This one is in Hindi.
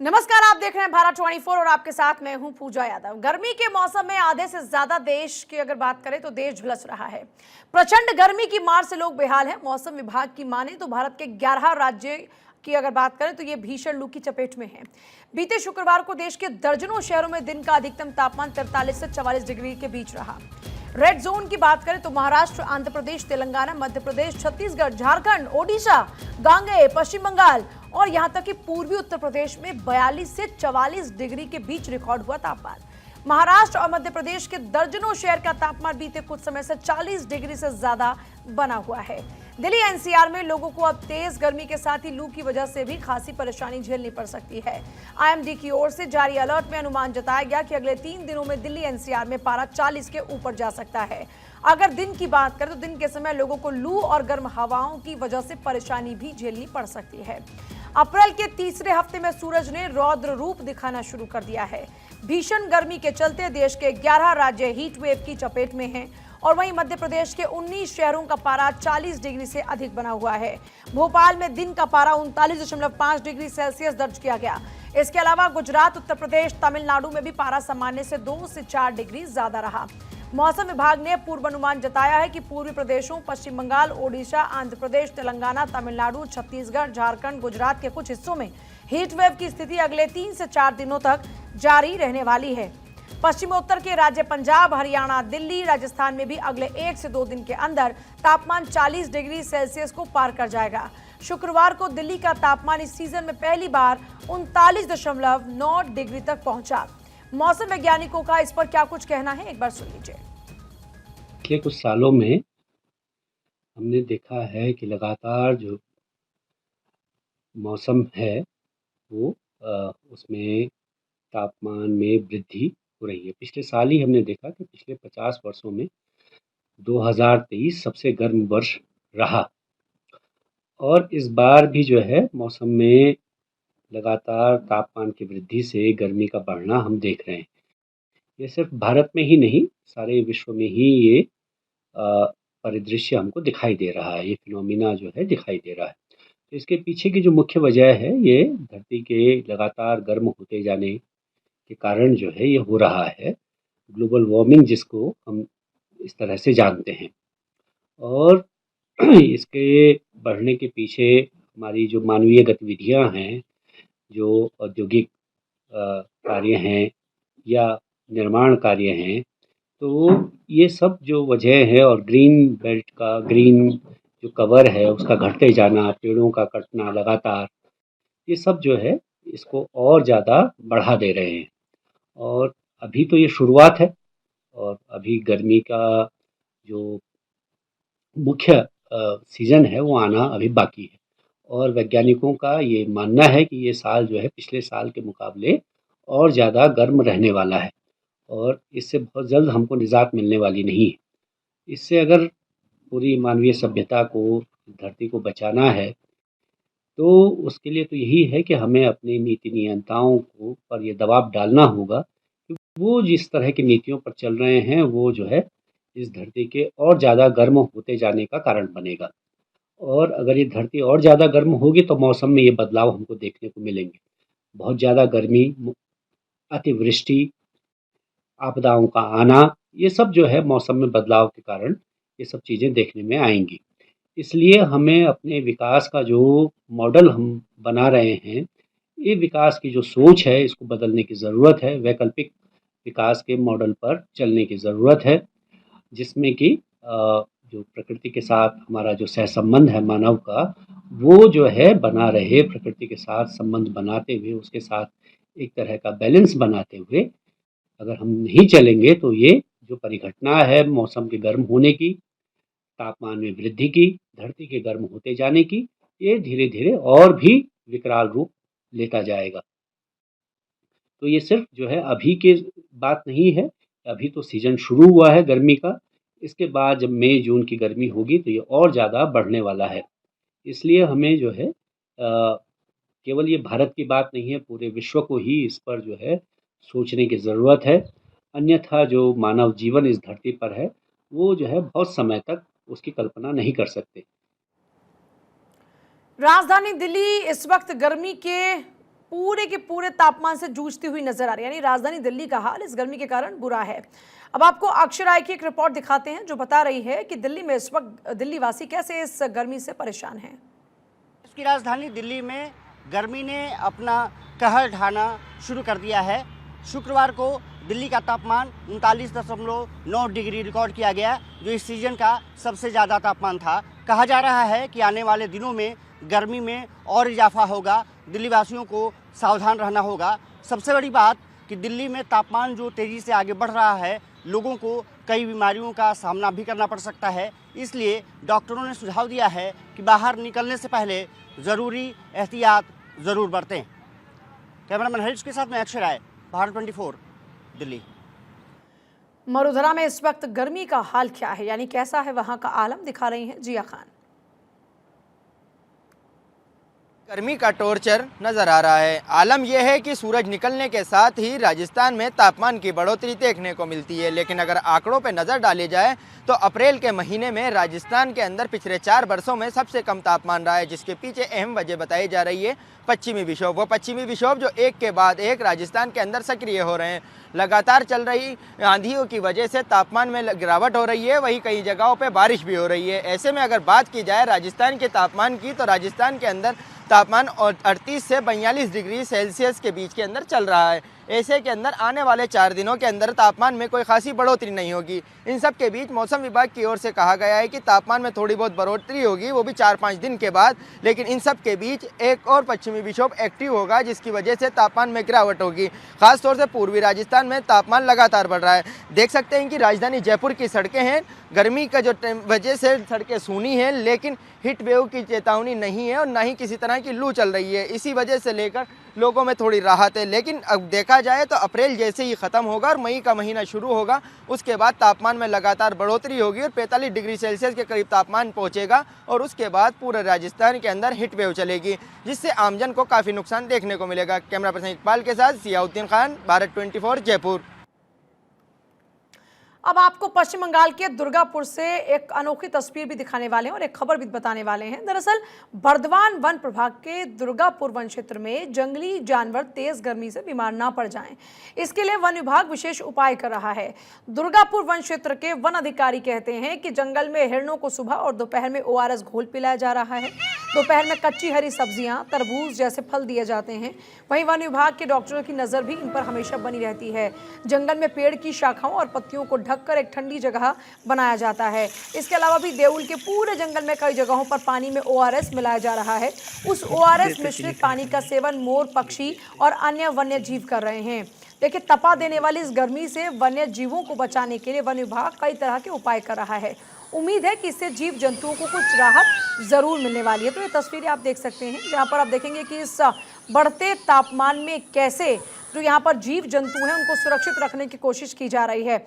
नमस्कार, आप देख रहे हैं भारत 24 और आपके साथ मैं हूं पूजा यादव। गर्मी के मौसम में आधे से ज्यादा देश की अगर बात करें तो देश झुलस रहा है। प्रचंड गर्मी की मार से लोग बेहाल हैं। मौसम विभाग की माने तो भारत के 11 राज्य की अगर बात करें तो ये भीषण लू की चपेट में है। बीते शुक्रवार को देश के दर्जनों शहरों में दिन का अधिकतम तापमान 43 से 44 डिग्री के बीच रहा। रेड जोन की बात करें तो महाराष्ट्र, आंध्र प्रदेश, तेलंगाना, मध्य प्रदेश, छत्तीसगढ़, झारखंड, ओडिशा, गांगे, पश्चिम बंगाल और यहां तक कि पूर्वी उत्तर प्रदेश में 42 से 44 डिग्री के बीच रिकॉर्ड हुआ तापमान। महाराष्ट्र और मध्य प्रदेश के दर्जनों शहर का तापमान बीते कुछ समय से 40 डिग्री से ज्यादा बना हुआ है। दिल्ली एनसीआर में लोगों को अब तेज गर्मी के साथ ही लू की वजह से भी खासी परेशानी झेलनी पड़ सकती है। आईएमडी की ओर से जारी अलर्ट में अनुमान जताया गया कि अगले 3 दिनों में दिल्ली एनसीआर में पारा 40 के ऊपर जा सकता है। अगर दिन की बात करें तो दिन के समय लोगों को लू और गर्म हवाओं की वजह से परेशानी भी झेलनी पड़ सकती है। अप्रैल के तीसरे हफ्ते में सूरज ने रौद्र रूप दिखाना शुरू कर दिया है। भीषण गर्मी के चलते देश के 11 राज्य हीट वेव की चपेट में हैं और वहीं मध्य प्रदेश के 19 शहरों का पारा 40 डिग्री से अधिक बना हुआ है। भोपाल में दिन का पारा 39.5 डिग्री सेल्सियस दर्ज किया गया। इसके अलावा गुजरात, उत्तर प्रदेश, तमिलनाडु में भी पारा सामान्य से 2 से 4 डिग्री ज्यादा रहा। मौसम विभाग ने पूर्वानुमान जताया है कि पूर्वी प्रदेशों, पश्चिम बंगाल, ओडिशा, आंध्र प्रदेश, तेलंगाना, तमिलनाडु, छत्तीसगढ़, झारखंड, गुजरात के कुछ हिस्सों में हीट वेव की स्थिति अगले 3 से 4 दिनों तक जारी रहने वाली है। पश्चिमोत्तर के राज्य पंजाब, हरियाणा, दिल्ली, राजस्थान में भी अगले 1 से 2 दिन के अंदर तापमान 40 डिग्री सेल्सियस को पार कर जाएगा। शुक्रवार को दिल्ली का तापमान इस सीजन में पहली बार 39.9 डिग्री तक पहुंचा। मौसम वैज्ञानिकों का इस पर क्या कुछ कहना है, एक बार सुन लीजिए। पिछले कुछ सालों में हमने देखा है कि लगातार जो मौसम है वो उसमें तापमान में वृद्धि हो रही है। पिछले साल ही हमने देखा कि पिछले 50 वर्षों में 2023 सबसे गर्म वर्ष रहा और इस बार भी जो है मौसम में लगातार तापमान की वृद्धि से गर्मी का बढ़ना हम देख रहे हैं। ये सिर्फ भारत में ही नहीं, सारे विश्व में ही ये परिदृश्य हमको दिखाई दे रहा है, ये फिनोमिना जो है दिखाई दे रहा है। तो इसके पीछे की जो मुख्य वजह है, ये धरती के लगातार गर्म होते जाने के कारण जो है ये हो रहा है, ग्लोबल वार्मिंग जिसको हम इस तरह से जानते हैं। और इसके बढ़ने के पीछे हमारी जो मानवीय गतिविधियां हैं, जो औद्योगिक कार्य हैं या निर्माण कार्य हैं, तो ये सब जो वजह है और ग्रीन बेल्ट का ग्रीन जो कवर है उसका घटते जाना, पेड़ों का कटना लगातार, ये सब जो है इसको और ज़्यादा बढ़ा दे रहे हैं। और अभी तो ये शुरुआत है और अभी गर्मी का जो मुख्य सीज़न है वो आना अभी बाकी है। और वैज्ञानिकों का ये मानना है कि ये साल जो है पिछले साल के मुकाबले और ज़्यादा गर्म रहने वाला है और इससे बहुत जल्द हमको निजात मिलने वाली नहीं है। इससे अगर पूरी मानवीय सभ्यता को, धरती को बचाना है, तो उसके लिए तो यही है कि हमें अपनी नीति नियंताओं को पर ये दबाव डालना होगा कि वो जिस तरह की नीतियों पर चल रहे हैं वो जो है इस धरती के और ज़्यादा गर्म होते जाने का कारण बनेगा। और अगर ये धरती और ज़्यादा गर्म होगी तो मौसम में ये बदलाव हमको देखने को मिलेंगे। बहुत ज़्यादा गर्मी, अतिवृष्टि, आपदाओं का आना, ये सब जो है मौसम में बदलाव के कारण ये सब चीज़ें देखने में आएंगी। इसलिए हमें अपने विकास का जो मॉडल हम बना रहे हैं, ये विकास की जो सोच है इसको बदलने की ज़रूरत है। वैकल्पिक विकास के मॉडल पर चलने की ज़रूरत है, जिसमें कि जो प्रकृति के साथ हमारा जो सहसंबंध है मानव का, वो जो है बना रहे। प्रकृति के साथ संबंध बनाते हुए, उसके साथ एक तरह का बैलेंस बनाते हुए अगर हम नहीं चलेंगे तो ये जो परिघटना है मौसम के गर्म होने की, तापमान में वृद्धि की, धरती के गर्म होते जाने की, ये धीरे धीरे और भी विकराल रूप लेता जाएगा। तो ये सिर्फ जो है अभी की बात नहीं है, अभी तो सीजन शुरू हुआ है गर्मी का। इसके बाद जब मई जून की गर्मी होगी तो ये और ज़्यादा बढ़ने वाला है। इसलिए हमें जो है केवल ये भारत की बात नहीं है, पूरे विश्व को ही इस पर जो है सोचने की ज़रूरत है। अन्यथा जो मानव जीवन इस धरती पर है वो जो है बहुत समय तक उसकी कल्पना नहीं कर सकते। राजधानी दिल्ली इस वक्त गर्मी के पूरे के पूरे तापमान से जूझती हुई नजर आ रही है। यानी राजधानी दिल्ली का हाल इस गर्मी के कारण बुरा है। अब आपको अक्षर राय की एक रिपोर्ट दिखाते हैं जो बता रही है कि दिल्ली में इस वक्त दिल्ली वासी कैसे इस गर्मी से परेशान हैं। इसकी राजधानी दिल्ली में गर्मी ने अपना कहर ढाना शुरू कर दिया है। शुक्रवार को दिल्ली का तापमान 39.9 डिग्री रिकॉर्ड किया गया, जो इस सीजन का सबसे ज़्यादा तापमान था। कहा जा रहा है कि आने वाले दिनों में गर्मी में और इजाफा होगा, दिल्ली वासियों को सावधान रहना होगा। सबसे बड़ी बात कि दिल्ली में तापमान जो तेज़ी से आगे बढ़ रहा है, लोगों को कई बीमारियों का सामना भी करना पड़ सकता है। इसलिए डॉक्टरों ने सुझाव दिया है कि बाहर निकलने से पहले ज़रूरी एहतियात ज़रूर बरतें। कैमरामैन हरीश के साथ मैं अक्षर राय, भारत 24, दिल्ली। मरुधरा में इस वक्त गर्मी का हाल क्या है, यानी कैसा है वहां का आलम, दिखा रही हैं जिया खान। गर्मी का टॉर्चर नजर आ रहा है। आलम यह है कि सूरज निकलने के साथ ही राजस्थान में तापमान की बढ़ोतरी देखने को मिलती है, लेकिन अगर आंकड़ों पर नज़र डाली जाए तो अप्रैल के महीने में राजस्थान के अंदर पिछले 4 वर्षों में सबसे कम तापमान रहा है, जिसके पीछे अहम वजह बताई जा रही है पश्चिमी विक्षोभ। वो पश्चिमी विक्षोभ जो एक के बाद एक राजस्थान के अंदर सक्रिय हो रहे हैं। लगातार चल रही आंधियों की वजह से तापमान में गिरावट हो रही है, वहीं कई जगहों पे बारिश भी हो रही है। ऐसे में अगर बात की जाए राजस्थान के तापमान की, तो राजस्थान के अंदर तापमान 38 से 42 डिग्री सेल्सियस के बीच के अंदर चल रहा है। ऐसे के अंदर आने वाले 4 दिनों के अंदर तापमान में कोई खासी बढ़ोतरी नहीं होगी। इन सब के बीच मौसम विभाग की ओर से कहा गया है कि तापमान में थोड़ी बहुत बढ़ोतरी होगी, वो भी 4-5 दिन के बाद। लेकिन इन सब के बीच एक और पश्चिमी विक्षोभ एक्टिव होगा, जिसकी वजह से तापमान में गिरावट होगी। खासतौर से पूर्वी राजस्थान में तापमान लगातार बढ़ रहा है। देख सकते हैं कि राजधानी जयपुर की सड़कें हैं, गर्मी का जो वजह से सड़कें सूनी हैं, लेकिन हीट वेव की चेतावनी नहीं है और ना ही किसी तरह की लू चल रही है। इसी वजह से लेकर लोगों में थोड़ी राहत है। लेकिन अब देखा जाए तो अप्रैल जैसे ही ख़त्म होगा और मई का महीना शुरू होगा, उसके बाद तापमान में लगातार बढ़ोतरी होगी और 45 डिग्री सेल्सियस के करीब तापमान पहुंचेगा और उसके बाद पूरे राजस्थान के अंदर हीट वेव चलेगी, जिससे आमजन को काफ़ी नुकसान देखने को मिलेगा। कैमरा पर्सन इकबाल के साथ सियाउद्दीन खान, भारत 24, जयपुर। अब आपको पश्चिम बंगाल के दुर्गापुर से एक अनोखी तस्वीर भी दिखाने वाले हैं और एक खबर भी बताने वाले हैं। दरअसल बर्दवान वन प्रभाग के दुर्गापुर वन क्षेत्र में जंगली जानवर तेज गर्मी से बीमार ना पड़ जाएं, इसके लिए वन विभाग विशेष उपाय कर रहा है। दुर्गापुर वन क्षेत्र के वन अधिकारी कहते हैं कि जंगल में हिरणों को सुबह और दोपहर में ORS घोल पिलाया जा रहा है। दोपहर में कच्ची हरी सब्जियां, तरबूज जैसे फल दिए जाते हैं। वहीं वन विभाग के डॉक्टरों की नजर भी इन पर हमेशा बनी रहती है। जंगल में पेड़ की शाखाओं और पत्तियों को ढककर एक ठंडी जगह बनाया जाता है। इसके अलावा भी देउल के पूरे जंगल में कई जगहों पर पानी में ORS मिलाया जा रहा है। उस ORS मिश्रित पानी का सेवन मोर, पक्षी और अन्य वन्य जीव कर रहे हैं। देखिए, तपा देने वाली इस गर्मी से वन्य जीवों को बचाने के लिए वन विभाग कई तरह के उपाय कर रहा है। उम्मीद है कि इससे जीव जंतुओं को कुछ राहत जरूर मिलने वाली है। तो ये तस्वीरें आप देख सकते हैं, जहां पर आप देखेंगे कि इस बढ़ते तापमान में कैसे जो यहाँ पर जीव जंतु हैं उनको सुरक्षित रखने की कोशिश की जा रही है।